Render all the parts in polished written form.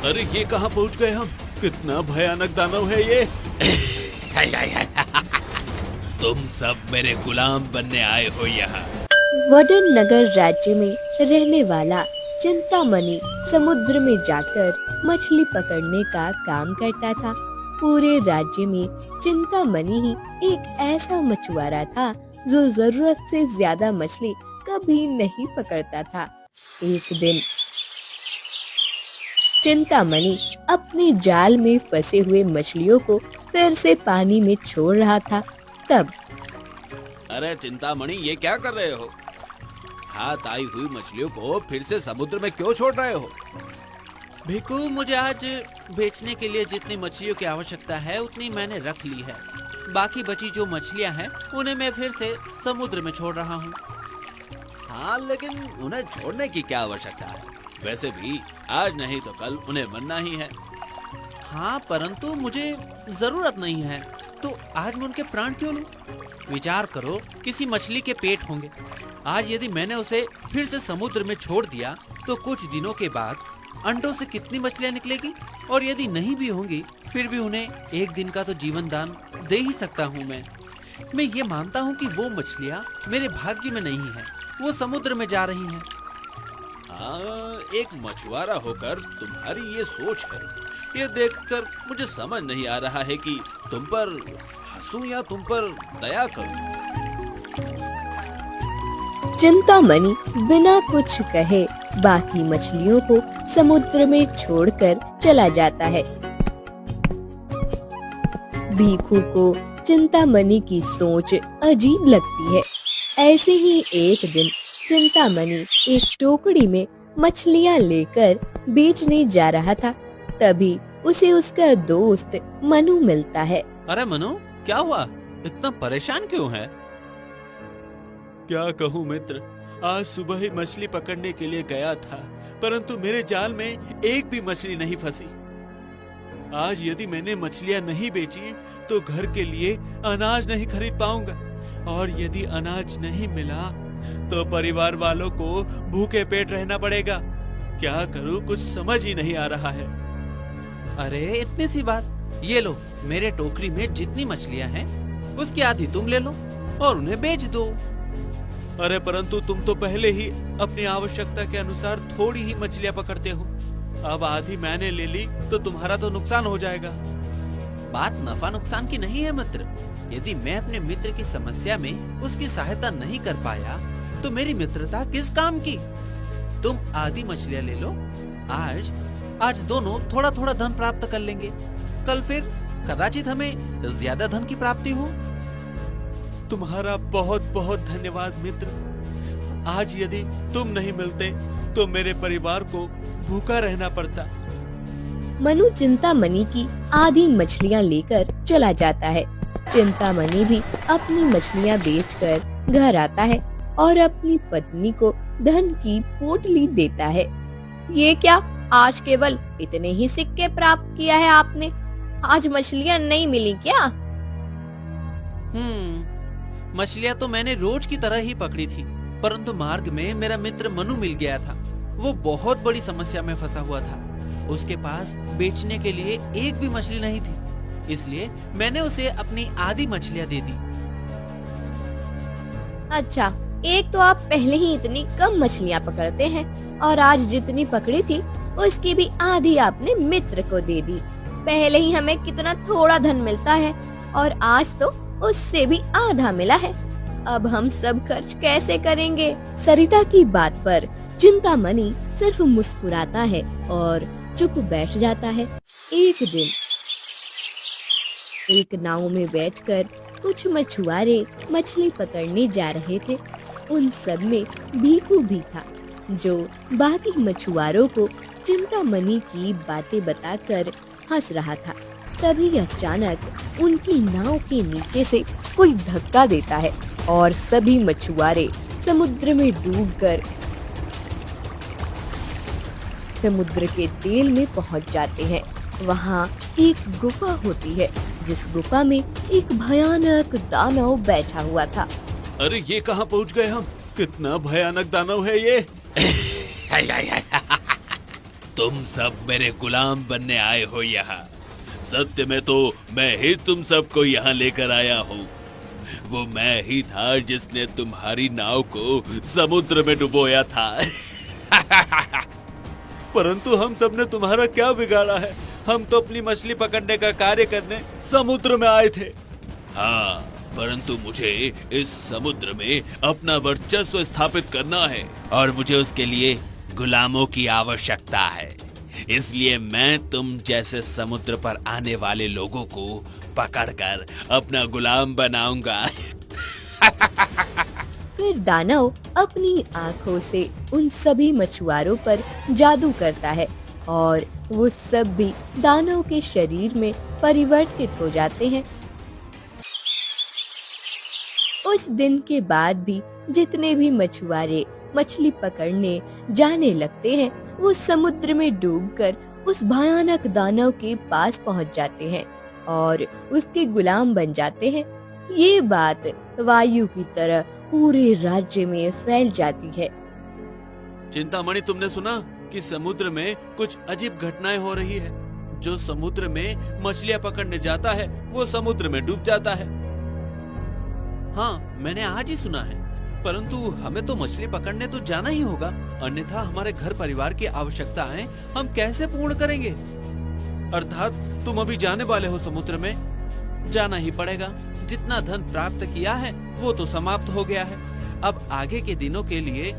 अरे ये कहाँ पहुँच गए हम? कितना भयानक दानव है ये। तुम सब मेरे गुलाम बनने आए हो यहाँ। वडन नगर राज्य में रहने वाला चिंतामणि समुद्र में जाकर मछली पकड़ने का काम करता था। पूरे राज्य में चिंतामणि ही एक ऐसा मछुआरा था जो जरूरत से ज्यादा मछली कभी नहीं पकड़ता था। एक दिन चिंतामणि अपने जाल में फंसे हुए मछलियों को फिर से पानी में छोड़ रहा था। तब अरे चिंतामणि, ये क्या कर रहे हो? हाथ आई हुई मछलियों को फिर से समुद्र में क्यों छोड़ रहे हो? भिकू, मुझे आज बेचने के लिए जितनी मछलियों की आवश्यकता है उतनी मैंने रख ली है। बाकी बची जो मछलियां हैं उन्हें मैं फिर से समुद्र में छोड़ रहा हूँ। हाँ, लेकिन उन्हें छोड़ने की क्या आवश्यकता है? वैसे भी आज नहीं तो कल उन्हें मरना ही है। हाँ, परंतु मुझे जरूरत नहीं है तो आज मैं उनके प्राण क्यों लूं? विचार करो, किसी मछली के पेट होंगे। आज यदि मैंने उसे फिर से समुद्र में छोड़ दिया तो कुछ दिनों के बाद अंडों से कितनी मछलियां निकलेगी, और यदि नहीं भी होंगी फिर भी उन्हें एक दिन का तो जीवन दान दे ही सकता हूँ। मैं ये मानता हूँ कि वो मछलियाँ मेरे भाग्य में नहीं है, वो समुद्र में जा रही हैं। हाँ, एक मछुआरा होकर तुम्हारी ये सोच है, ये देखकर मुझे समझ नहीं आ रहा है कि तुम पर हंसूं या तुम पर दया करूं। चिंतामणि बिना कुछ कहे बाकी मछलियों को समुद्र में छोड़कर चला जाता है। भीखू को चिंतामणि की सोच अजीब लगती है। ऐसे ही एक दिन चिंतामणि एक टोकरी में मछलियां लेकर बेचने जा रहा था। तभी उसे उसका दोस्त मनु मिलता है। अरे मनु, क्या हुआ? इतना परेशान क्यों है? क्या कहूँ मित्र, आज सुबह ही मछली पकड़ने के लिए गया था, परंतु मेरे जाल में एक भी मछली नहीं फंसी। आज यदि मैंने मछलियां नहीं बेची तो घर के लिए अनाज नहीं खरीद पाऊंगा, और यदि अनाज नहीं मिला तो परिवार वालों को भूखे पेट रहना पड़ेगा। क्या करूं, कुछ समझ ही नहीं आ रहा है। अरे इतनी सी बात, ये लो, मेरे टोकरी में जितनी मछलियां हैं उसकी आधी तुम ले लो और उन्हें बेच दो। अरे परंतु तुम तो पहले ही अपनी आवश्यकता के अनुसार थोड़ी ही मछलियां पकड़ते हो, अब आधी मैंने ले ली तो तुम्हारा तो नुकसान हो जाएगा। बात नफा नुकसान की नहीं है मित्र। यदि मैं अपने मित्र की समस्या में उसकी सहायता नहीं कर पाया तो मेरी मित्रता किस काम की? तुम आधी मछलियां ले लो। आज दोनों थोड़ा थोड़ा धन प्राप्त कर लेंगे, कल फिर कदाचित हमें ज्यादा धन की प्राप्ति हो। तुम्हारा बहुत बहुत धन्यवाद मित्र। आज यदि तुम नहीं मिलते तो मेरे परिवार को भूखा रहना पड़ता। मनु चिंतामणि की आधी मछलियां लेकर चला जाता है। चिंतामणि भी अपनी मछलियां बेचकर घर आता है और अपनी पत्नी को धन की पोटली देता है। ये क्या, आज केवल इतने ही सिक्के प्राप्त किया है आपने? आज मछलियां नहीं मिली क्या? मछलियां तो मैंने रोज की तरह ही पकड़ी थी, परंतु मार्ग में मेरा मित्र मनु मिल गया था। वो बहुत बड़ी समस्या में फंसा हुआ था। उसके पास बेचने के लिए एक भी मछली नहीं थी, इसलिए मैंने उसे अपनी आधी मछलियां दे दी। अच्छा, एक तो आप पहले ही इतनी कम मछलियां पकड़ते हैं और आज जितनी पकड़ी थी उसकी भी आधी आपने मित्र को दे दी। पहले ही हमें कितना थोड़ा धन मिलता है और आज तो उससे भी आधा मिला है। अब हम सब खर्च कैसे करेंगे? सरिता की बात पर चिंतामणि सिर्फ मुस्कुराता है और चुप बैठ जाता है। एक दिन एक नाव में बैठकर कुछ मछुआरे मछली पकड़ने जा रहे थे। उन सब में भीखू भी था, जो बाकी मछुआरों को चिंतामणि की बातें बताकर हंस रहा था। तभी अचानक उनकी नाव के नीचे से कोई धक्का देता है और सभी मछुआरे समुद्र में डूबकर समुद्र के तेल में पहुंच जाते हैं। वहां एक गुफा होती है, जिस गुफा में एक भयानक दानव बैठा हुआ था। अरे ये कहाँ पहुँच गए हम? कितना भयानक दानव है ये। तुम सब मेरे गुलाम बनने आए हो यहाँ। सत्य में तो मैं ही तुम सबको यहाँ लेकर आया हूँ। वो मैं ही था जिसने तुम्हारी नाव को समुद्र में डुबोया था। परंतु हम सब ने तुम्हारा क्या बिगाड़ा है? हम तो अपनी मछली पकड़ने का कार्य करने समुद्र में आए थे। हाँ, परंतु मुझे इस समुद्र में अपना वर्चस्व स्थापित करना है और मुझे उसके लिए गुलामों की आवश्यकता है। इसलिए मैं तुम जैसे समुद्र पर आने वाले लोगों को पकड़कर अपना गुलाम बनाऊंगा। फिर दानव अपनी आंखों से उन सभी मछुआरों पर जादू करता है और वो सब भी दानव के शरीर में परिवर्तित हो जाते हैं। उस दिन के बाद भी जितने भी मछुआरे मछली पकड़ने जाने लगते हैं, वो समुद्र में डूबकर उस भयानक दानव के पास पहुंच जाते हैं और उसके गुलाम बन जाते हैं। ये बात वायु की तरह पूरे राज्य में फैल जाती है। चिंतामणि, तुमने सुना कि समुद्र में कुछ अजीब घटनाएं हो रही है। जो समुद्र में मछलियां पकड़ने जाता है वो समुद्र में डूब जाता है। हाँ, मैंने आज ही सुना है। परंतु हमें तो मछली पकड़ने तो जाना ही होगा, अन्यथा हमारे घर परिवार की आवश्यकताएं हम कैसे पूर्ण करेंगे? अर्थात तुम अभी जाने वाले हो समुद्र में? जाना ही पड़ेगा। जितना धन प्राप्त किया है वो तो समाप्त हो गया है। अब आगे के दिनों के लिए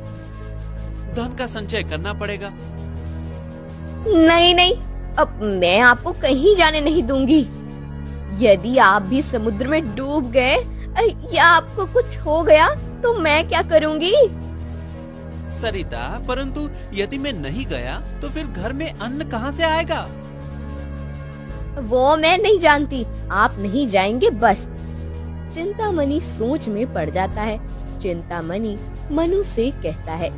धन का संचय करना पड़ेगा। नहीं नहीं, अब मैं आपको कहीं जाने नहीं दूंगी। यदि आप भी समुद्र में डूब गए या आपको कुछ हो गया तो मैं क्या करूंगी? सरिता, परंतु यदि मैं नहीं गया तो फिर घर में अन्न कहाँ से आएगा? वो मैं नहीं जानती, आप नहीं जाएंगे बस। चिंतामणि सोच में पड़ जाता है। चिंतामणि मनु से कहता है,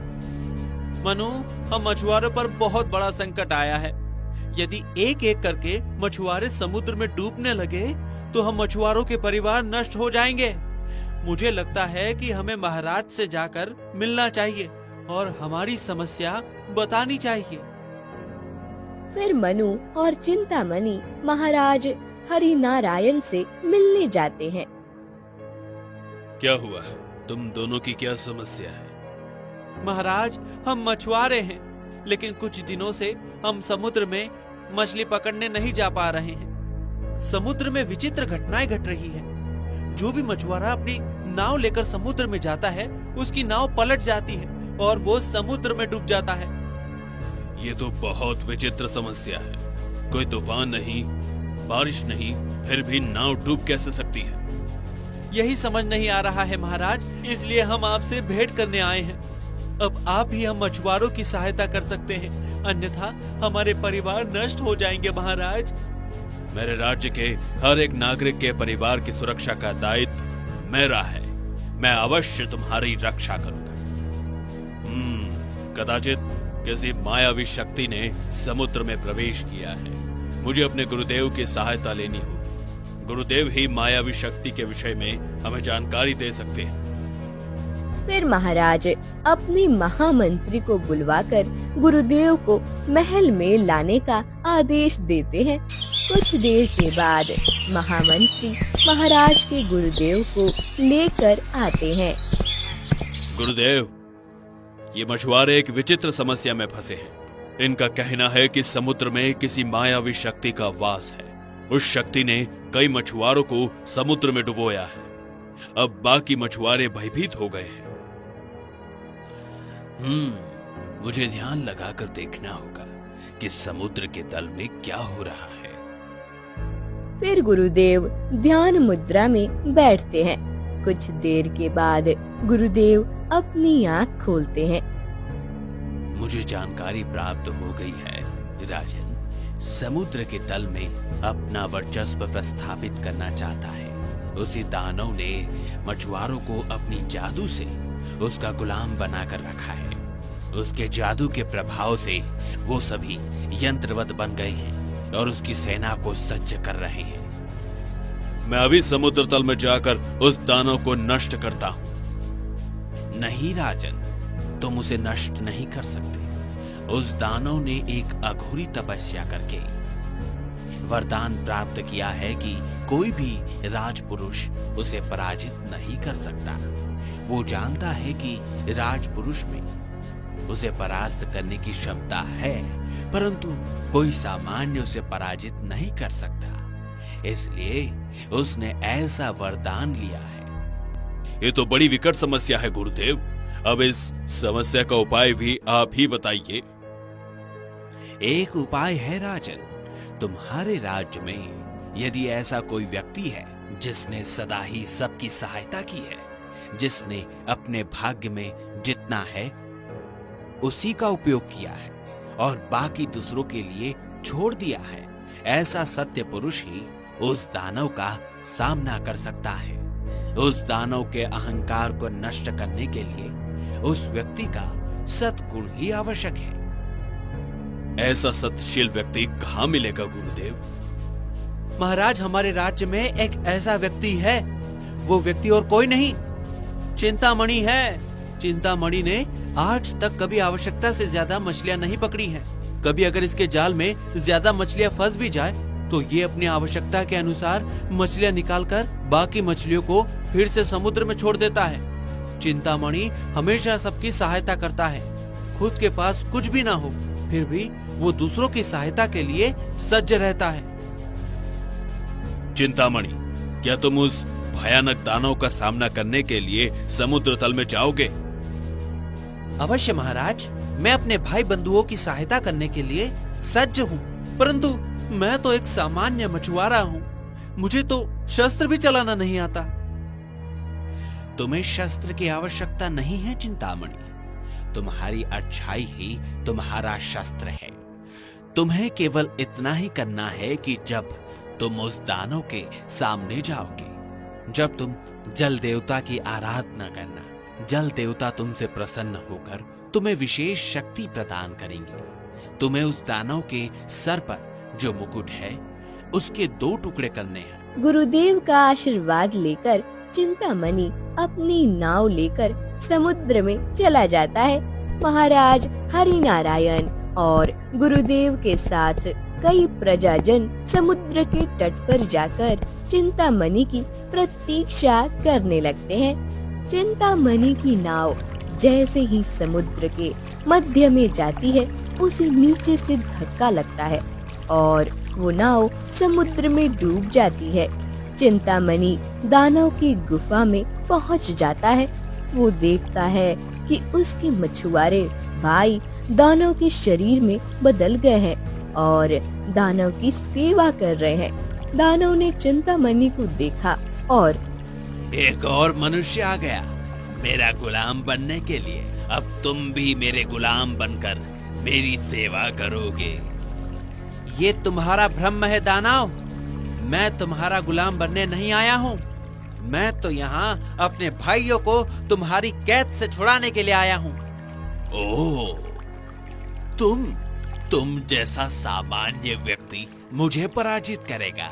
मनु, हम मछुआरों पर बहुत बड़ा संकट आया है। यदि एक एक करके मछुआरे समुद्र में डूबने लगे तो हम मछुआरों के परिवार नष्ट हो जाएंगे। मुझे लगता है कि हमें महाराज से जाकर मिलना चाहिए और हमारी समस्या बतानी चाहिए। फिर मनु और चिंतामणि महाराज हरिनारायण से मिलने जाते हैं। क्या हुआ? तुम दोनों की क्या समस्या है? महाराज, हम मछुआरे हैं, लेकिन कुछ दिनों से हम समुद्र में मछली पकड़ने नहीं जा पा रहे हैं। समुद्र में विचित्र घटनाएं घट रही हैं। जो भी मछुआरा अपनी नाव लेकर समुद्र में जाता है, उसकी नाव पलट जाती है और वो समुद्र में डूब जाता है। ये तो बहुत विचित्र समस्या है। कोई तूफान नहीं, बारिश नहीं, फिर भी नाव डूब कैसे सकती है? यही समझ नहीं आ रहा है महाराज, इसलिए हम आपसे भेंट करने आए हैं। अब आप ही हम मछुआरों की सहायता कर सकते हैं, अन्यथा हमारे परिवार नष्ट हो जाएंगे महाराज। मेरे राज्य के हर एक नागरिक के परिवार की सुरक्षा का दायित्व मेरा है। मैं अवश्य तुम्हारी रक्षा करूंगा। कदाचित किसी मायावी शक्ति ने समुद्र में प्रवेश किया है। मुझे अपने गुरुदेव की सहायता लेनी होगी। गुरुदेव ही मायावी शक्ति के विषय में हमें जानकारी दे सकते हैं। फिर महाराज अपने महामंत्री को बुलवाकर गुरुदेव को महल में लाने का आदेश देते हैं। कुछ देर के बाद महामंत्री महाराज के गुरुदेव को लेकर आते हैं। गुरुदेव, ये मछुआरे एक विचित्र समस्या में फंसे हैं। इनका कहना है कि समुद्र में किसी मायावी शक्ति का वास है। उस शक्ति ने कई मछुआरों को समुद्र में डुबोया है। अब बाकी मछुआरे भयभीत हो गए हैं। मुझे ध्यान लगाकर देखना होगा कि समुद्र के तल में क्या हो रहा है। फिर गुरुदेव ध्यान मुद्रा में बैठते हैं। कुछ देर के बाद गुरुदेव अपनी आँख खोलते हैं। मुझे जानकारी प्राप्त हो गई है राजन। समुद्र के तल में अपना वर्चस्व प्रस्थापित करना चाहता है। उसी दानव ने मछुआरों को अपनी जादू से उसका गुलाम बनाकर रखा है। उसके जादू के प्रभाव से वो सभी यंत्रवत बन गए हैं और उसकी सेना को सज्ज कर रहे हैं। मैं अभी समुद्र तल में जाकर उस दानव को नष्ट करता हूं। नहीं राजन, तुम उसे नष्ट नहीं कर सकते। उस दानव ने एक अघोरी तपस्या करके वरदान प्राप्त किया है कि कोई भी राजपुरुष उसे पराजित नहीं कर सकता। वो जानता है कि राजपुरुष में उसे परास्त करने की क्षमता है, परंतु कोई सामान्य उसे पराजित नहीं कर सकता। इसलिए उसने ऐसा वरदान लिया है। ये तो बड़ी विकट समस्या है गुरुदेव। अब इस समस्या का उपाय भी आप ही बताइए। एक उपाय है राजन। तुम्हारे राज्य में यदि ऐसा कोई व्यक्ति है जिसने सदा ही सबकी सहायता की है, जिसने अपने भाग्य में जितना है उसी का उपयोग किया है और बाकी दूसरों के लिए छोड़ दिया है, ऐसा सत्य पुरुष ही उस दानव का सामना कर सकता है। उस दानव के अहंकार को नष्ट करने के लिए उस व्यक्ति का सद्गुण ही आवश्यक है। ऐसा सत्यशील व्यक्ति कहाँ मिलेगा गुरुदेव? महाराज, हमारे राज्य में एक ऐसा व्यक्ति है। वो व्यक्ति और कोई नहीं, चिंतामणि है। चिंतामणि ने आज तक कभी आवश्यकता से ज्यादा मछलियां नहीं पकड़ी हैं। कभी अगर इसके जाल में ज्यादा मछलियां फंस भी जाए तो ये अपनी आवश्यकता के अनुसार मछलियां निकालकर बाकी मछलियों को फिर से समुद्र में छोड़ देता है। चिंतामणि हमेशा सबकी सहायता करता है। खुद के पास कुछ भी ना हो, फिर भी वो दूसरों की सहायता के लिए सज्ज रहता है। चिंतामणि, क्या तुम उस भयानक दानव का सामना करने के लिए समुद्र तल में जाओगे? अवश्य महाराज, मैं अपने भाई बंधुओं की सहायता करने के लिए सज्ज हूँ, परंतु मैं तो एक सामान्य मछुआरा हूँ। मुझे तो शस्त्र भी चलाना नहीं आता। तुम्हें शस्त्र की आवश्यकता नहीं है चिंतामणि। तुम्हारी अच्छाई ही तुम्हारा शस्त्र है। तुम्हें केवल इतना ही करना है कि जब तुम उस दानव के सामने जाओगे, जब तुम जल देवता की आराधना करना, जल देवता तुमसे प्रसन्न होकर तुम्हें विशेष शक्ति प्रदान करेंगे। तुम्हें उस दानव के सर पर जो मुकुट है उसके 2 टुकड़े करने हैं। गुरुदेव का आशीर्वाद लेकर चिंतामणि अपनी नाव लेकर समुद्र में चला जाता है। महाराज हरिनारायण और गुरुदेव के साथ कई प्रजाजन समुद्र के तट पर जाकर चिंतामणि की प्रतीक्षा करने लगते हैं। चिंतामणि की नाव जैसे ही समुद्र के मध्य में जाती है, उसे नीचे से धक्का लगता है और वो नाव समुद्र में डूब जाती है। चिंतामणि दानव की गुफा में पहुंच जाता है। वो देखता है कि उसके मछुआरे भाई दानव के शरीर में बदल गए हैं और दानव की सेवा कर रहे हैं। दानव ने चिंतामणि को देखा और एक और मनुष्य आ गया मेरा गुलाम बनने के लिए। अब तुम भी मेरे गुलाम बनकर मेरी सेवा करोगे। ये तुम्हारा भ्रम है दानव। मैं तुम्हारा गुलाम बनने नहीं आया हूँ। मैं तो यहाँ अपने भाइयों को तुम्हारी कैद से छुड़ाने के लिए आया हूँ। ओह, तुम जैसा सामान्य व्यक्ति मुझे पराजित करेगा।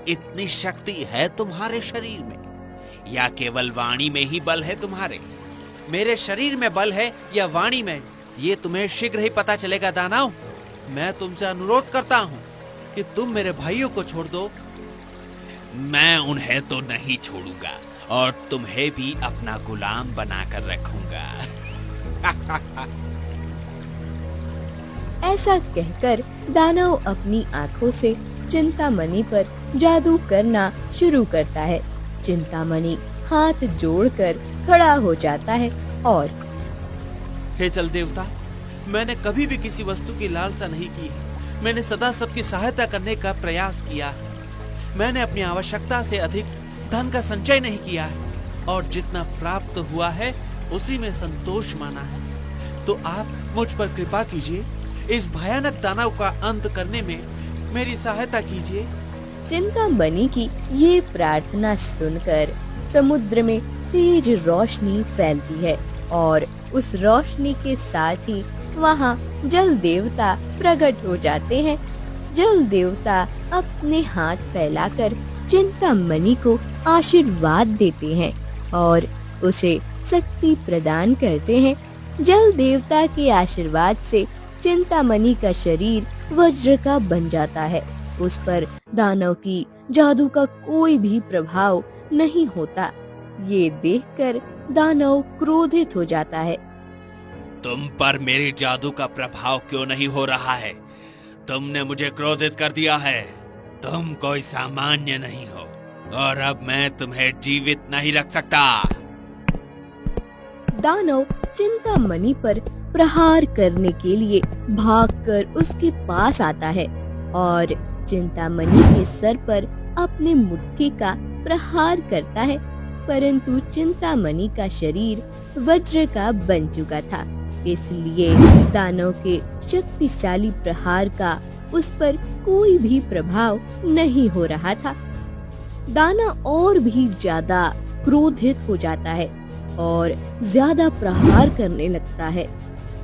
इतनी शक्ति है तुम्हारे शरीर में, या केवल वाणी में ही बल है तुम्हारे? मेरे शरीर में बल है या वाणी में, ये तुम्हें शीघ्र ही पता चलेगा दानव। मैं तुमसे अनुरोध करता हूँ कि तुम मेरे भाइयों को छोड़ दो। मैं उन्हें तो नहीं छोड़ूंगा और तुम्हें भी अपना गुलाम बनाकर रखूंगा। ऐसा कहकर दानव अपनी आंखों से चिंतामणि पर जादू करना शुरू करता है। चिंतामणि हाथ जोड़कर खड़ा हो जाता है और हे जल देवता, मैंने कभी भी किसी वस्तु की लालसा नहीं की है। मैंने सदा सबकी सहायता करने का प्रयास किया है। मैंने अपनी आवश्यकता से अधिक धन का संचय नहीं किया है और जितना प्राप्त हुआ है उसी में संतोष माना है। तो आप मुझ पर कृपा कीजिए, इस भयानक दानव का अंत करने में मेरी सहायता कीजिए। चिंतामणि की ये प्रार्थना सुनकर समुद्र में तेज रोशनी फैलती है और उस रोशनी के साथ ही वहाँ जल देवता प्रकट हो जाते हैं। जल देवता अपने हाथ फैलाकर चिंतामणि को आशीर्वाद देते हैं और उसे शक्ति प्रदान करते हैं। जल देवता के आशीर्वाद से चिंतामणि का शरीर वज्र का बन जाता है। उस पर दानव की जादू का कोई भी प्रभाव नहीं होता। ये देखकर दानव क्रोधित हो जाता है। तुम पर मेरी जादू का प्रभाव क्यों नहीं हो रहा है? तुमने मुझे क्रोधित कर दिया है। तुम कोई सामान्य नहीं हो और अब मैं तुम्हें जीवित नहीं रख सकता। दानव चिंतामणि पर प्रहार करने के लिए भागकर उसके पास आता है और चिंतामणि के सर पर अपने मुट्ठी का प्रहार करता है, परंतु चिंतामणि का शरीर वज्र का बन चुका था, इसलिए दानव के शक्तिशाली प्रहार का उस पर कोई भी प्रभाव नहीं हो रहा था। दानव और भी ज्यादा क्रोधित हो जाता है और ज्यादा प्रहार करने लगता है।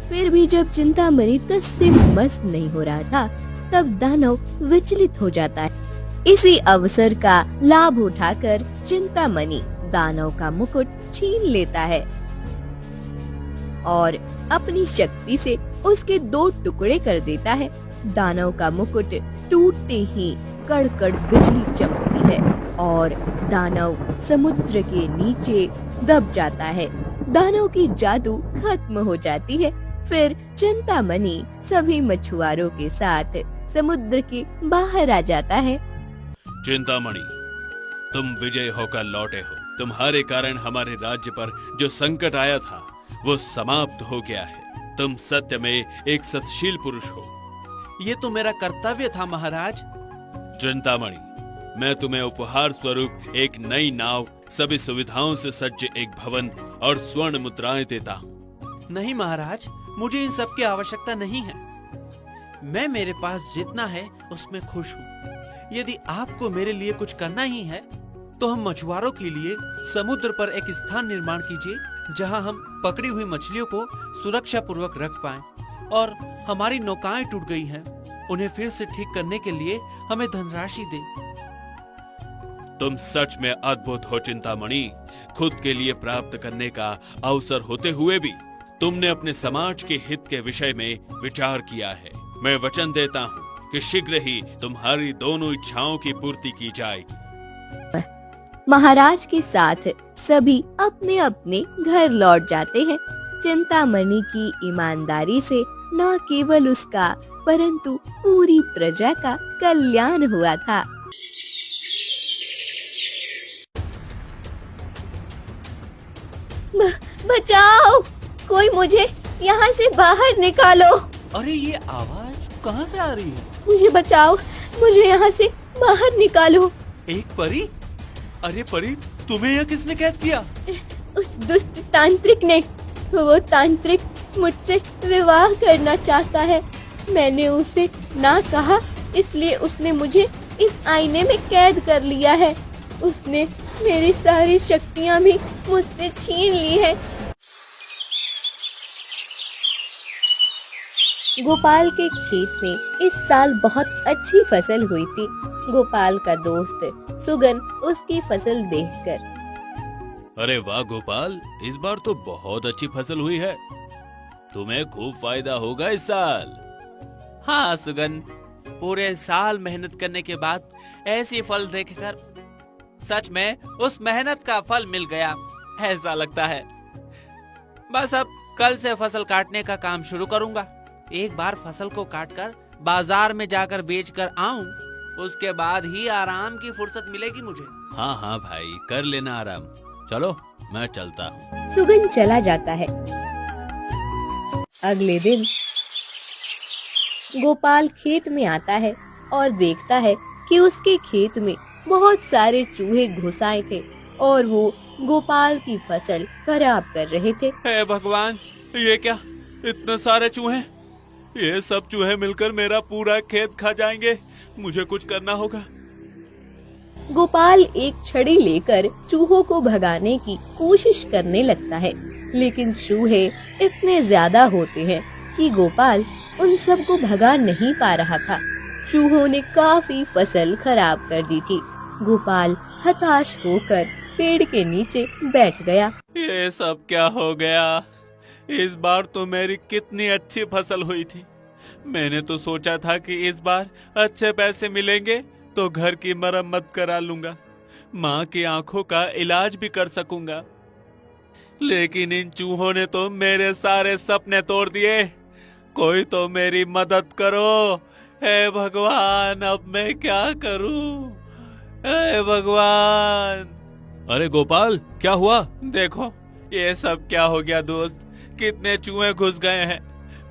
फिर भी जब चिंतामणि टस से मस नहीं हो रहा था, तब दानव विचलित हो जाता है। इसी अवसर का लाभ उठाकर चिंतामणि दानव का मुकुट छीन लेता है और अपनी शक्ति से उसके 2 टुकड़े कर देता है। दानव का मुकुट टूटते ही कड़कड़ बिजली चमकती है और दानव समुद्र के नीचे दब जाता है। दानव की जादू खत्म हो जाती है। फिर चिंतामणि सभी मछुआरों के साथ समुद्र के बाहर आ जाता है। चिंतामणि, तुम विजय होकर लौटे हो। तुम्हारे कारण हमारे राज्य पर जो संकट आया था वो समाप्त हो गया है। तुम सत्य में एक सतशील पुरुष हो। ये तो मेरा कर्तव्य था महाराज। चिंतामणि, मैं तुम्हें उपहार स्वरूप एक नई नाव, सभी सुविधाओं से सज्ज एक भवन और स्वर्ण मुद्राएं देता हूँ। नहीं महाराज, मुझे इन सब की आवश्यकता नहीं है। मैं मेरे पास जितना है उसमें खुश हूँ। यदि आपको मेरे लिए कुछ करना ही है तो हम मछुआरों के लिए समुद्र पर एक स्थान निर्माण कीजिए जहां हम पकड़ी हुई मछलियों को सुरक्षा पूर्वक रख पाएं। और हमारी नौकाएं टूट गई हैं, उन्हें फिर से ठीक करने के लिए हमें धनराशि दें। तुम सच में अद्भुत हो चिंतामणि। खुद के लिए प्राप्त करने का अवसर होते हुए भी तुमने अपने समाज के हित के विषय में विचार किया है। मैं वचन देता हूँ कि शीघ्र ही तुम्हारी दोनों इच्छाओं की पूर्ति की जाएगी। महाराज के साथ सभी अपने अपने घर लौट जाते हैं। चिंतामणि की ईमानदारी से न केवल उसका परंतु पूरी प्रजा का कल्याण हुआ था। बचाओ, कोई मुझे यहाँ से बाहर निकालो। अरे ये आवाज कहाँ से आ रही है? मुझे बचाओ, मुझे यहाँ से बाहर निकालो। एक परी? अरे परी, तुम्हें यह किसने कैद किया? उस दुष्ट तांत्रिक ने। वो तांत्रिक मुझसे विवाह करना चाहता है। मैंने उसे ना कहा, इसलिए उसने मुझे इस आईने में कैद कर लिया है। उसने मेरी सारी शक्तियाँ भी मुझसे छीन ली है। गोपाल के खेत में इस साल बहुत अच्छी फसल हुई थी। गोपाल का दोस्त सुगन उसकी फसल देखकर, अरे वाह गोपाल, इस बार तो बहुत अच्छी फसल हुई है। तुम्हें खूब फायदा होगा इस साल। हाँ सुगन, पूरे साल मेहनत करने के बाद ऐसी फल देखकर सच में उस मेहनत का फल मिल गया, ऐसा लगता है। बस अब कल से फसल काटने का काम शुरू करूंगा। एक बार फसल को काटकर बाजार में जाकर बेचकर आऊं, उसके बाद ही आराम की फुर्सत मिलेगी मुझे। हाँ हाँ भाई, कर लेना आराम। चलो मैं चलता हूँ। सुगन चला जाता है। अगले दिन गोपाल खेत में आता है और देखता है कि उसके खेत में बहुत सारे चूहे घुस आए थे और वो गोपाल की फसल खराब कर रहे थे। हे भगवान, ये क्या, इतने सारे चूहे! ये सब चूहे मिलकर मेरा पूरा खेत खा जाएंगे। मुझे कुछ करना होगा। गोपाल एक छड़ी लेकर चूहों को भगाने की कोशिश करने लगता है, लेकिन चूहे इतने ज्यादा होते हैं कि गोपाल उन सब को भगा नहीं पा रहा था। चूहों ने काफी फसल खराब कर दी थी। गोपाल हताश होकर पेड़ के नीचे बैठ गया। ये सब क्या हो गया? इस बार तो मेरी कितनी अच्छी फसल हुई थी। मैंने तो सोचा था कि इस बार अच्छे पैसे मिलेंगे तो घर की मरम्मत करा लूंगा, माँ की आंखों का इलाज भी कर सकूंगा। लेकिन इन चूहों ने तो मेरे सारे सपने तोड़ दिए। कोई तो मेरी मदद करो। हे भगवान, अब मैं क्या करूं? हे भगवान। अरे गोपाल, क्या हुआ? देखो ये सब क्या हो गया दोस्त, कितने चूहे घुस गए हैं,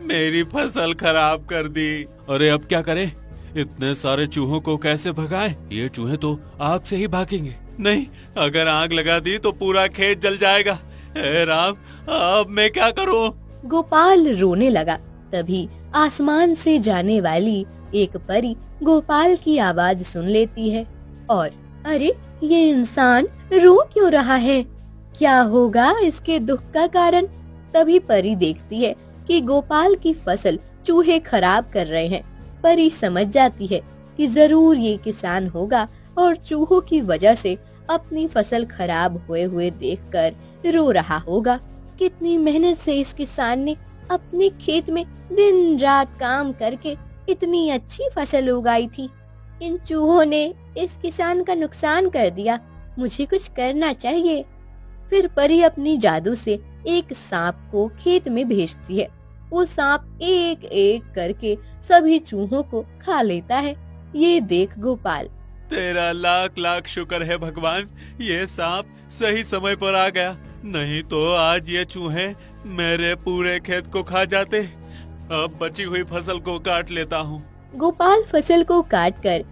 मेरी फसल खराब कर दी। अरे अब क्या करें? इतने सारे चूहों को कैसे भगाएं? ये चूहे तो आग से ही भागेंगे। नहीं, अगर आग लगा दी तो पूरा खेत जल जाएगा। हे राम, अब मैं क्या करूं? गोपाल रोने लगा। तभी आसमान से जाने वाली एक परी गोपाल की आवाज सुन लेती है और अरे, ये इंसान रो क्यों रहा है? क्या होगा इसके दुख का कारण? तभी परी देखती है कि गोपाल की फसल चूहे खराब कर रहे हैं। परी समझ जाती है कि जरूर ये किसान होगा और चूहों की वजह से अपनी फसल खराब हुए देखकर रो रहा होगा। कितनी मेहनत से इस किसान ने अपने खेत में दिन रात काम करके इतनी अच्छी फसल उगाई थी। इन चूहों ने इस किसान का नुकसान कर दिया। मुझे कुछ करना चाहिए। फिर परी अपनी जादू से एक सांप को खेत में भेजती है। वो सांप एक एक करके सभी चूहों को खा लेता है। ये देख गोपाल, तेरा लाख लाख शुक्र है भगवान, ये सांप सही समय पर आ गया, नहीं तो आज ये चूहे मेरे पूरे खेत को खा जाते। अब बची हुई फसल को काट लेता हूँ। गोपाल फसल को काटकर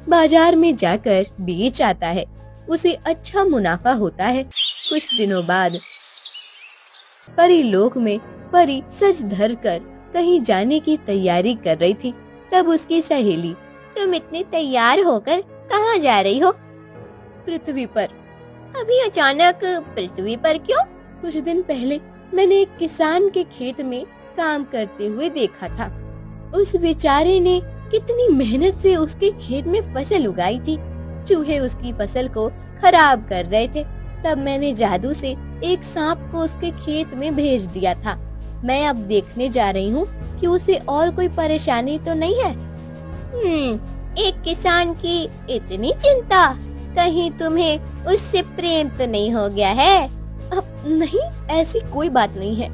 बाजार में जाकर बेच आता है। उसे अच्छा मुनाफा होता है। कुछ दिनों बाद परी लोक में परी सज धर कर कहीं जाने की तैयारी कर रही थी। तब उसकी सहेली, तुम इतनी तैयार होकर कहाँ जा रही हो? पृथ्वी पर। अभी अचानक पृथ्वी पर क्यों? कुछ दिन पहले मैंने एक किसान के खेत में काम करते हुए देखा था। उस बेचारे ने कितनी मेहनत से उसके खेत में फसल उगाई थी। चूहे उसकी फसल को खराब कर रहे थे। तब मैंने जादू से एक सांप को उसके खेत में भेज दिया था। मैं अब देखने जा रही हूँ कि उसे और कोई परेशानी तो नहीं है। एक किसान की इतनी चिंता, कहीं तुम्हें उससे प्रेम तो नहीं हो गया है? अब नहीं, ऐसी कोई बात नहीं है।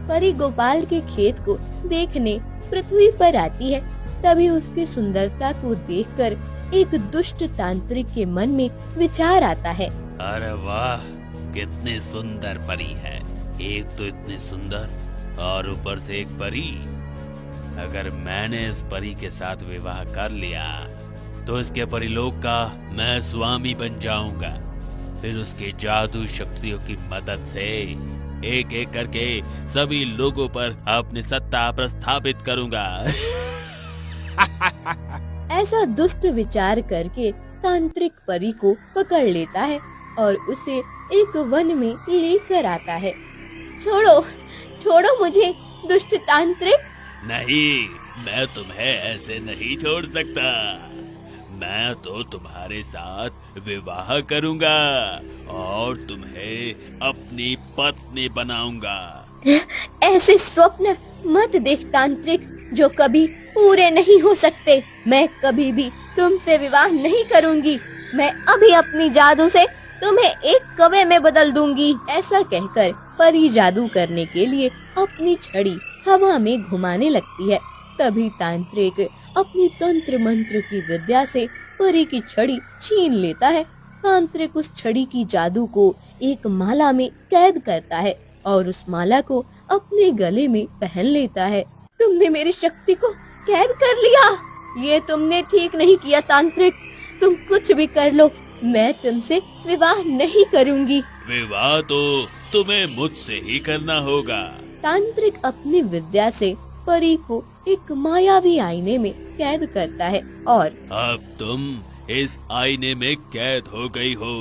परी गोपाल के खेत को देखने पृथ्वी पर आती है। तभी उसकी सुंदरता को देखकर एक दुष्ट तांत्रिक के मन में विचार आता है। अरे वाह, कितनी सुंदर परी है। एक तो इतनी सुंदर और ऊपर से एक परी। अगर मैंने इस परी के साथ विवाह कर लिया तो इसके परिलोक का मैं स्वामी बन जाऊंगा। फिर उसके जादू शक्तियों की मदद से एक एक करके सभी लोगों पर अपनी सत्ता प्रस्थापित करूंगा। ऐसा दुष्ट विचार करके तांत्रिक परी को पकड़ लेता है और उसे एक वन में लेकर आता है। छोड़ो, छोड़ो मुझे दुष्ट तांत्रिक। नहीं, मैं तुम्हें ऐसे नहीं छोड़ सकता। मैं तो तुम्हारे साथ विवाह करूंगा और तुम्हें अपनी पत्नी बनाऊंगा। ऐसे स्वप्न मत देख तांत्रिक, जो कभी पूरे नहीं हो सकते। मैं कभी भी तुमसे विवाह नहीं करूंगी। मैं अभी अपनी जादू से तुम्हें एक कौवे में बदल दूंगी। ऐसा कहकर परी जादू करने के लिए अपनी छड़ी हवा में घुमाने लगती है। तभी तांत्रिक अपनी तंत्र मंत्र की विद्या से परी की छड़ी छीन लेता है। तांत्रिक उस छड़ी की जादू को एक माला में कैद करता है और उस माला को अपने गले में पहन लेता है। तुमने मेरी शक्ति को कैद कर लिया। ये तुमने ठीक नहीं किया तांत्रिक। तुम कुछ भी कर लो, मैं तुमसे विवाह नहीं करूंगी। विवाह तो तुम्हें मुझसे ही करना होगा। तांत्रिक अपनी विद्या से परी को एक मायावी आईने में कैद करता है और अब तुम इस आईने में कैद हो गई हो।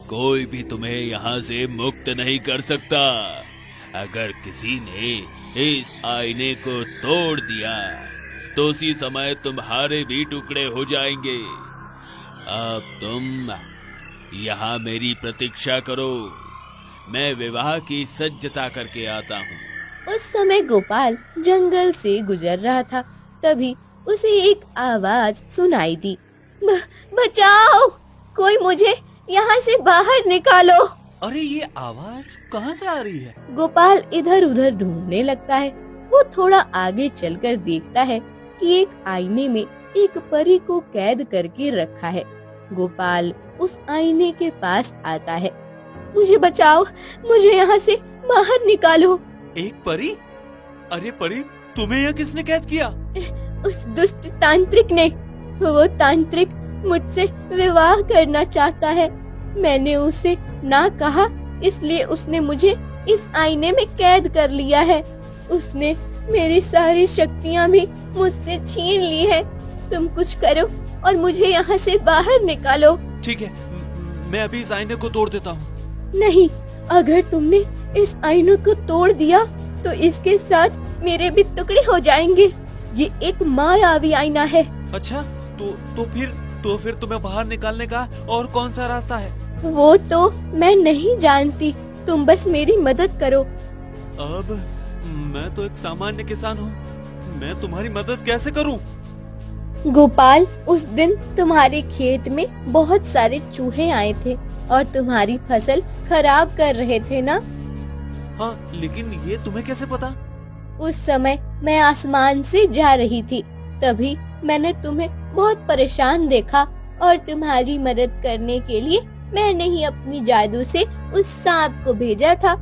कोई भी तुम्हें यहाँ से मुक्त नहीं कर सकता। अगर किसी ने इस आईने को तोड़ दिया तो उसी समय तुम्हारे भी टुकड़े हो जाएंगे। अब तुम यहाँ मेरी प्रतीक्षा करो। मैं विवाह की सज्जता करके आता हूँ। उस समय गोपाल जंगल से गुजर रहा था। तभी उसे एक आवाज सुनाई दी, बचाओ, कोई मुझे यहाँ से बाहर निकालो। अरे ये आवाज कहाँ से आ रही है? गोपाल इधर उधर ढूंढने लगता है। वो थोड़ा आगे चलकर देखता है कि एक आईने में एक परी को कैद करके रखा है। गोपाल उस आईने के पास आता है। मुझे बचाओ, मुझे यहाँ से बाहर निकालो। एक परी? अरे परी, तुम्हें यहाँ किसने कैद किया? उस दुष्ट तांत्रिक ने। वो तांत्रिक मुझसे विवाह करना चाहता है। मैंने उसे ना कहा, इसलिए उसने मुझे इस आईने में कैद कर लिया है। उसने मेरी सारी शक्तियाँ भी मुझसे छीन ली है। तुम कुछ करो और मुझे यहाँ से बाहर निकालो। ठीक है, मैं अभी इस आईने को तोड़ देता हूँ। नहीं, अगर तुमने इस आईने को तोड़ दिया तो इसके साथ मेरे भी टुकड़े हो जाएंगे। ये एक मायावी आईना है। अच्छा, तो फिर तुम्हें बाहर निकालने का और कौन सा रास्ता है? वो तो मैं नहीं जानती, तुम बस मेरी मदद करो। अब मैं तो एक सामान्य किसान हूँ, मैं तुम्हारी मदद कैसे करूँ? गोपाल, उस दिन तुम्हारे खेत में बहुत सारे चूहे आए थे और तुम्हारी फसल खराब कर रहे थे ना? हाँ, लेकिन ये तुम्हें कैसे पता? उस समय मैं आसमान से जा रही थी, तभी मैंने तुम्हें बहुत परेशान देखा और तुम्हारी मदद करने के लिए मैंने ही अपनी जादू से उस सांप को भेजा था।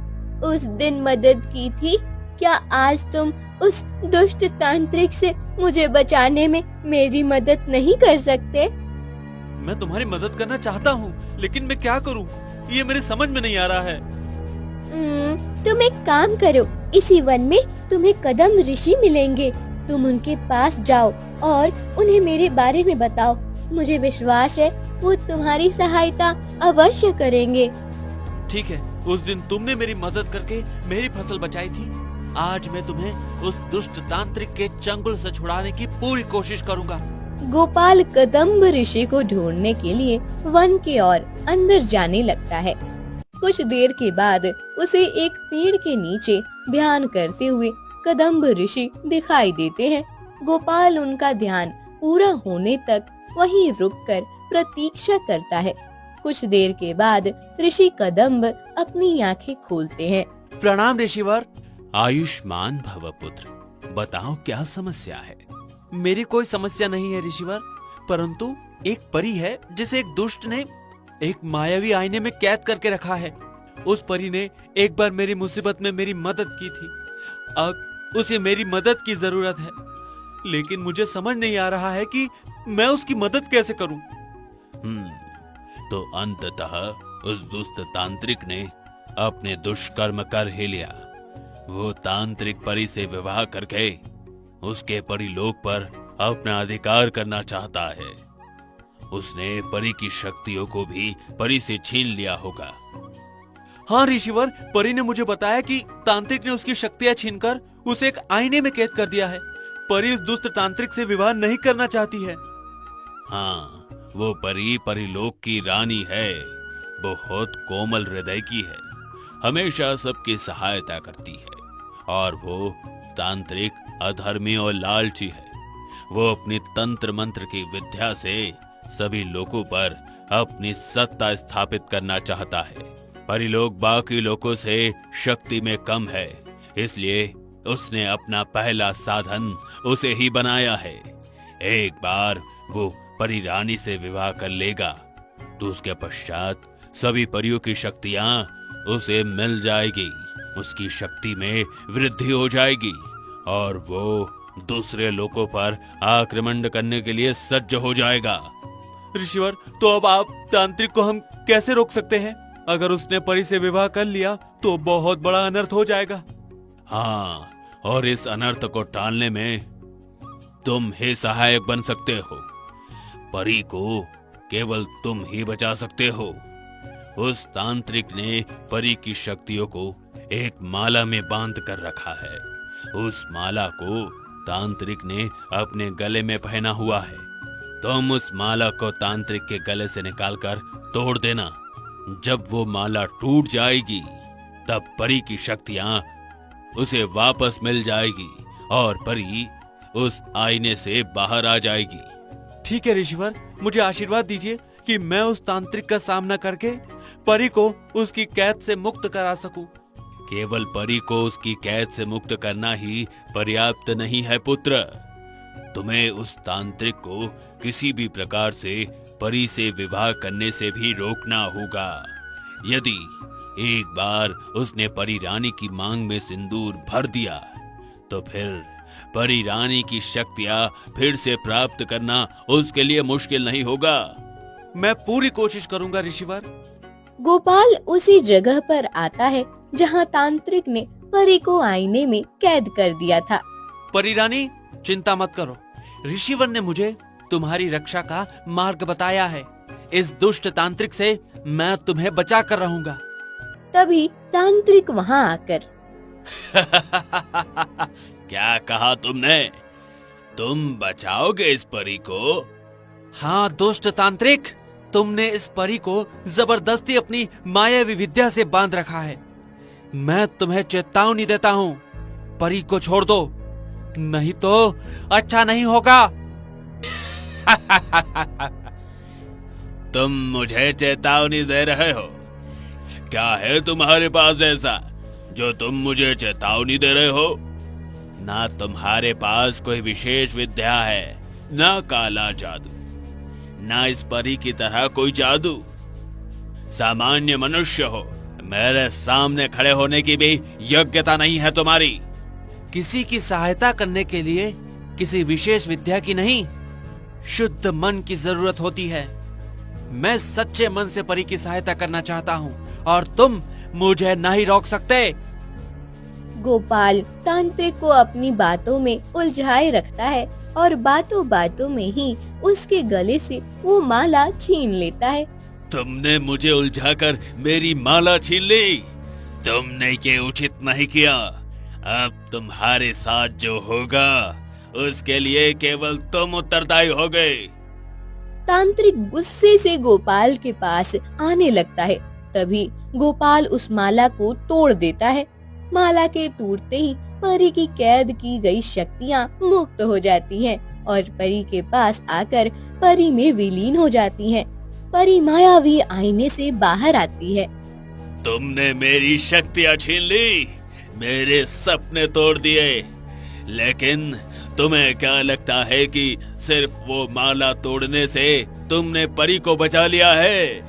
उस दिन मदद की थी। क्या आज तुम उस दुष्ट तांत्रिक से मुझे बचाने में मेरी मदद नहीं कर सकते? मैं तुम्हारी मदद करना चाहता हूँ, लेकिन मैं क्या करूँ? ये मेरे समझ में नहीं आ रहा है। तुम एक काम करो, इसी वन में तुम्हें कदम ऋषि मिलेंगे। तुम उनके पास जाओ और उन्हें मेरे बारे में बताओ। मुझे विश्वास है वो तुम्हारी सहायता अवश्य करेंगे। ठीक है, उस दिन तुमने मेरी मदद करके मेरी फसल बचाई थी। आज मैं तुम्हें उस दुष्ट तांत्रिक के चंगुल से छुड़ाने की पूरी कोशिश करूंगा। गोपाल कदम्ब ऋषि को ढूंढने के लिए वन की ओर अंदर जाने लगता है। कुछ देर के बाद उसे एक पेड़ के नीचे ध्यान करते हुए कदम्ब ऋषि दिखाई देते हैं। गोपाल उनका ध्यान पूरा होने तक वहीं रुककर प्रतीक्षा करता है। कुछ देर के बाद ऋषि कदम्ब अपनी आंखें खोलते हैं। प्रणाम ऋषिवर। आयुष्मान भव पुत्र, बताओ क्या समस्या है? मेरी कोई समस्या नहीं है ऋषिवर, परंतु एक परी है जिसे एक दुष्ट ने एक मायावी आईने में कैद करके रखा है। उस परी ने एक बार मेरी मुसीबत में मेरी मदद की थी। अब उसे मेरी मदद की जरूरत है, लेकिन मुझे समझ नहीं आ रहा है कि मैं उसकी मदद कैसे करूं। तो अंततः उस दुष्ट तांत्रिक ने अपने दुष्कर्म कर ही लिया। वो तांत्रिक परी से विवाह करके उसके परिलोक पर अपना अधिकार करना चाहता है। उसने परी की शक्तियों को भी परी से छीन लिया होगा। हाँ ऋषिवर, परी ने मुझे बताया कि तांत्रिक ने उसकी शक्तियां छीनकर उसे एक आईने में कैद कर दिया है। परी उस दुष्ट तांत्रिक से विवाह नहीं करना चाहती है। हाँ, वो परी परिलोक की रानी है। बहुत कोमल हृदय की है, हमेशा सबकी सहायता करती है और वो तांत्रिक अधर्मी और लालची है। वो अपनी तंत्र मंत्र की विद्या से सभी लोगों पर अपनी सत्ता स्थापित करना चाहता है। परिलोक बाकी लोगों से शक्ति में कम है, इसलिए उसने अपना पहला साधन उसे ही बनाया है। एक बार वो परी रानी से विवाह कर लेगा तो उसके पश्चात सभी परियों की शक्तियां उसे मिल जाएगी। उसकी शक्ति में वृद्धि हो जाएगी और वो दूसरे लोगों पर आक्रमण करने के लिए सज्ज हो जाएगा। ऋषिवर, तो अब आप तांत्रिक को हम कैसे रोक सकते हैं? अगर उसने परी से विवाह कर लिया तो बहुत बड़ा अनर्थ हो जाएगा। हाँ, और इस अनर्थ को टालने में तुम ही सहायक बन सकते हो। परी को केवल तुम ही बचा सकते हो। उस तांत्रिक ने परी की शक्तियों को एक माला में बांध कर रखा है। उस माला को तांत्रिक ने अपने गले में पहना हुआ है। तुम उस माला को तांत्रिक के गले से निकालकर तोड़ देना। जब वो माला टूट जाएगी तब परी की शक्तियां उसे वापस मिल जाएगी और परी उस आईने से बाहर आ जाएगी। ठीक है ऋषिवर, मुझे आशीर्वाद दीजिए कि मैं उस तांत्रिक का सामना करके परी को उसकी कैद से मुक्त करा सकूं। केवल परी को उसकी कैद से मुक्त करना ही पर्याप्त नहीं है पुत्र। तुम्हें उस तांत्रिक को किसी भी प्रकार से परी से विवाह करने से भी रोकना होगा। यदि एक बार उसने परी रानी की मांग में सिंदूर भर दिया तो फिर परी रानी की शक्तियां फिर से प्राप्त करना उसके लिए मुश्किल नहीं होगा। मैं पूरी कोशिश करूंगा ऋषिवर। गोपाल उसी जगह पर आता है जहाँ तांत्रिक ने परी को आईने में कैद कर दिया था। परी रानी, चिंता मत करो, ऋषिवर ने मुझे तुम्हारी रक्षा का मार्ग बताया है। इस दुष्ट तांत्रिक से मैं तुम्हें बचा कर रहूंगा। तभी तांत्रिक वहाँ आकर क्या कहा तुमने? तुम बचाओगे इस परी को? हाँ दुष्ट तांत्रिक, तुमने इस परी को जबरदस्ती अपनी मायावी विद्या से बांध रखा है। मैं तुम्हें चेतावनी देता हूँ, परी को छोड़ दो, नहीं तो अच्छा नहीं होगा। तुम मुझे चेतावनी दे रहे हो? क्या है तुम्हारे पास ऐसा जो तुम मुझे चेतावनी दे रहे हो? ना तुम्हारे पास कोई विशेष विद्या है, ना काला जादू, ना इस परी की तरह कोई जादू। सामान्य मनुष्य हो, मेरे सामने खड़े होने की भी योग्यता नहीं है तुम्हारी। किसी की सहायता करने के लिए किसी विशेष विद्या की नहीं, शुद्ध मन की जरूरत होती है। मैं सच्चे मन से परी की सहायता करना चाहता हूँ और तुम मुझे नहीं रोक सकते। गोपाल तांत्रिक को अपनी बातों में उलझाए रखता है और बातों बातों में ही उसके गले से वो माला छीन लेता है। तुमने मुझे उलझाकर मेरी माला छीन ली। तुमने ये उचित नहीं किया। अब तुम्हारे साथ जो होगा उसके लिए केवल तुम उत्तरदायी होगे। तांत्रिक गुस्से से गोपाल के पास आने लगता है। तभी गोपाल उस माला को तोड़ देता है। माला के टूटते ही परी की कैद की गई शक्तियाँ मुक्त हो जाती हैं और परी के पास आकर परी में विलीन हो जाती हैं। परी मायावी आईने से बाहर आती है। तुमने मेरी शक्तियाँ छीन ली, मेरे सपने तोड़ दिए, लेकिन तुम्हें क्या लगता है कि सिर्फ वो माला तोड़ने से तुमने परी को बचा लिया है?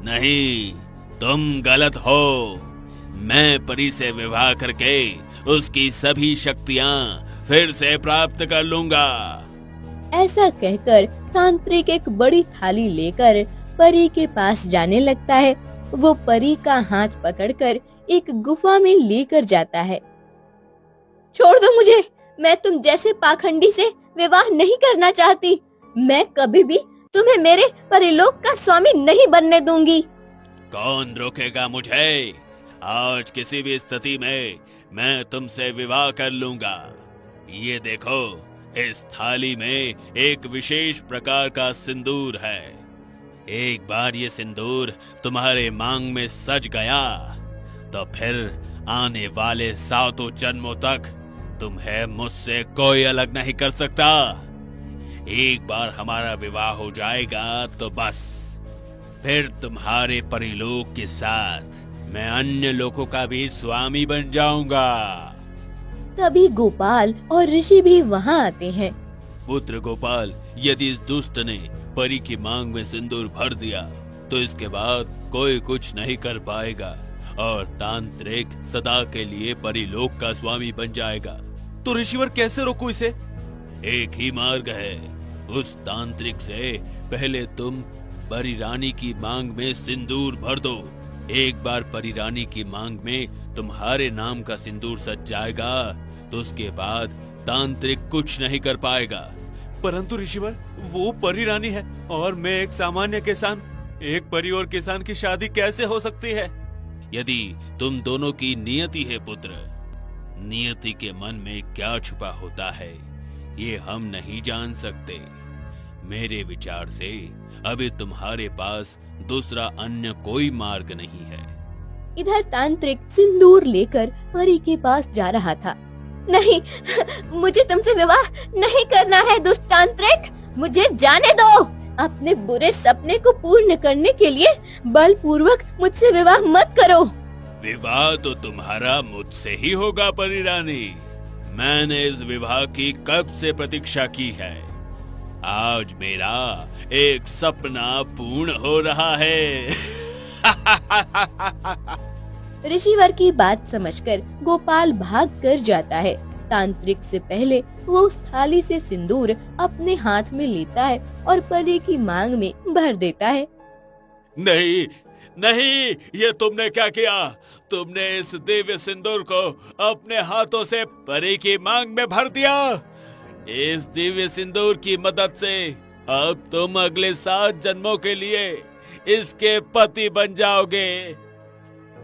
नहीं, तुम गलत हो। मैं परी से विवाह करके उसकी सभी शक्तियाँ फिर से प्राप्त कर लूंगा। ऐसा कहकर तांत्रिक एक बड़ी थाली लेकर परी के पास जाने लगता है। वो परी का हाथ पकड़कर एक गुफा में लेकर जाता है। छोड़ दो मुझे, मैं तुम जैसे पाखंडी से विवाह नहीं करना चाहती। मैं कभी भी तुम्हें मेरे परिलोक का स्वामी नहीं बनने दूंगी। कौन रोकेगा मुझे? आज किसी भी स्थिति में मैं तुमसे विवाह कर लूंगा। ये देखो, इस थाली में एक विशेष प्रकार का सिंदूर है। एक बार ये सिंदूर तुम्हारे मांग में सज गया तो फिर आने वाले 7 जन्मों तक तुम्हें मुझसे कोई अलग नहीं कर सकता। एक बार हमारा विवाह हो जाएगा तो बस, फिर तुम्हारे परिलोक के साथ मैं अन्य लोगों का भी स्वामी बन जाऊंगा। तभी गोपाल और ऋषि भी वहाँ आते हैं। पुत्र गोपाल, यदि इस दुष्ट ने परी की मांग में सिंदूर भर दिया तो इसके बाद कोई कुछ नहीं कर पाएगा और तांत्रिक सदा के लिए परिलोक का स्वामी बन जाएगा। तो ऋषिवर कैसे रोकूं इसे? एक ही मार्ग है। उस तांत्रिक से पहले तुम परी रानी की मांग में सिंदूर भर दो। एक बार परी रानी की मांग में तुम्हारे नाम का सिंदूर सज जाएगा तो उसके बाद तांत्रिक कुछ नहीं कर पाएगा। परंतु ऋषिवर, वो परी रानी है और मैं एक सामान्य किसान। एक परी और किसान की शादी कैसे हो सकती है? यदि तुम दोनों की नियति है पुत्र, नियति के मन में क्या छुपा होता है ये हम नहीं जान सकते। मेरे विचार से अभी तुम्हारे पास दूसरा अन्य कोई मार्ग नहीं है। इधर तांत्रिक सिंदूर लेकर परी के पास जा रहा था। नहीं, मुझे तुमसे विवाह नहीं करना है दुष्ट तांत्रिक, मुझे जाने दो। अपने बुरे सपने को पूर्ण करने के लिए बलपूर्वक मुझसे विवाह मत करो। विवाह तो तुम्हारा मुझसे ही होगा परी रानी। मैंने इस विवाह की कब से प्रतीक्षा की है। आज मेरा एक सपना पूर्ण हो रहा है। ऋषिवर की बात समझकर गोपाल भाग कर जाता है। तांत्रिक से पहले वो उस थाली से सिंदूर अपने हाथ में लेता है और परी की मांग में भर देता है। नहीं नहीं, ये तुमने क्या किया? तुमने इस दिव्य सिंदूर को अपने हाथों से परी की मांग में भर दिया। इस दिव्य सिंदूर की मदद से अब तुम अगले 7 जन्मों के लिए इसके पति बन जाओगे।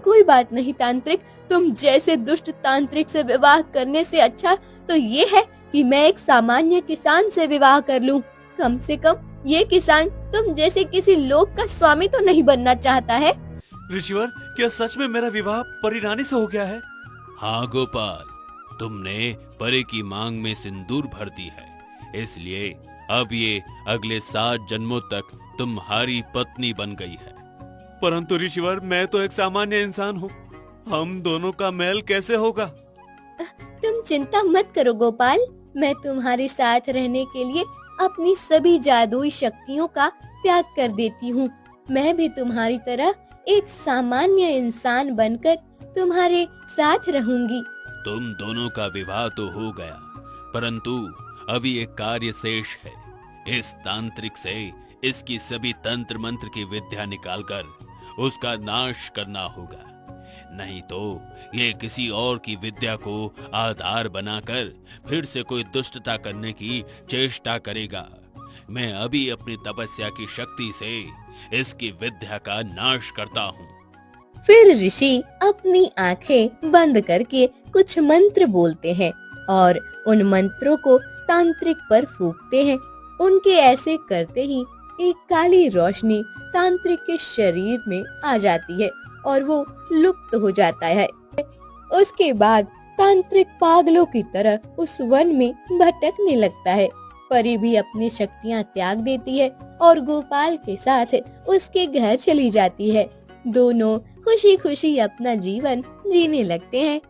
कोई बात नहीं तांत्रिक, तुम जैसे दुष्ट तांत्रिक से विवाह करने से अच्छा तो ये है कि मैं एक सामान्य किसान से विवाह कर लूं। कम से कम ये किसान तुम जैसे किसी लोक का स्वामी तो नहीं बनना चाहता है। ऋषिवर, क्या सच में मेरा विवाह परी रानी से हो गया है? हाँ गोपाल, तुमने परी की मांग में सिंदूर भर दी है, इसलिए अब ये अगले 7 जन्मों तक तुम्हारी पत्नी बन गई है। परंतु ऋषिवर, मैं तो एक सामान्य इंसान हूँ, हम दोनों का मेल कैसे होगा? तुम चिंता मत करो गोपाल, मैं तुम्हारे साथ रहने के लिए अपनी सभी जादुई शक्तियों का त्याग कर देती हूँ। मैं भी तुम्हारी तरह एक सामान्य इंसान बनकर तुम्हारे साथ रहूंगी। तुम दोनों का विवाह तो हो गया, परंतु अभी एक कार्य शेष है। इस तांत्रिक से इसकी सभी तंत्र मंत्र की विद्या निकालकर उसका नाश करना होगा, नहीं तो ये किसी और की विद्या को आधार बनाकर फिर से कोई दुष्टता करने की चेष्टा करेगा। मैं अभी अपनी तपस्या की शक्ति से इसकी विद्या का नाश करता हूँ। फिर ऋषि अपनी आंखें बंद करके कुछ मंत्र बोलते हैं और उन मंत्रों को तांत्रिक पर फूंकते हैं। उनके ऐसे करते ही एक काली रोशनी तांत्रिक के शरीर में आ जाती है और वो लुप्त हो जाता है। उसके बाद तांत्रिक पागलों की तरह उस वन में भटकने लगता है। परी भी अपनी शक्तियाँ त्याग देती है और गोपाल के साथ उसके घर चली जाती है। दोनों खुशी खुशी अपना जीवन जीने लगते हैं।